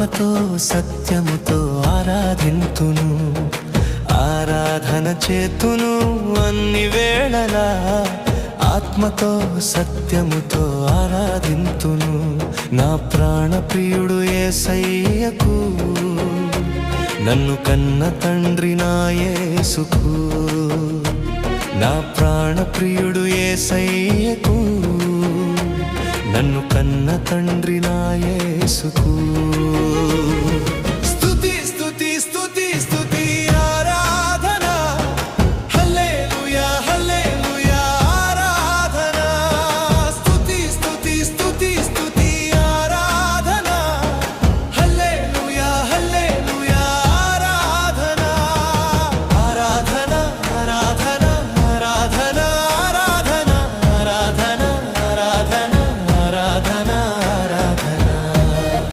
ఆత్మతో సత్యముతో ఆరాధింతును, ఆరాధన చేతును అన్ని వేళలా. ఆత్మతో సత్యముతో ఆరాధింతును, నా ప్రాణ ప్రియుడు యేసయ్యకు, నన్ను కన్న తండ్రి నా యేసుకు. నా ప్రాణ ప్రియుడు యేసయ్యకు, నన్ను కన్న తండ్రి నా యేసుకు.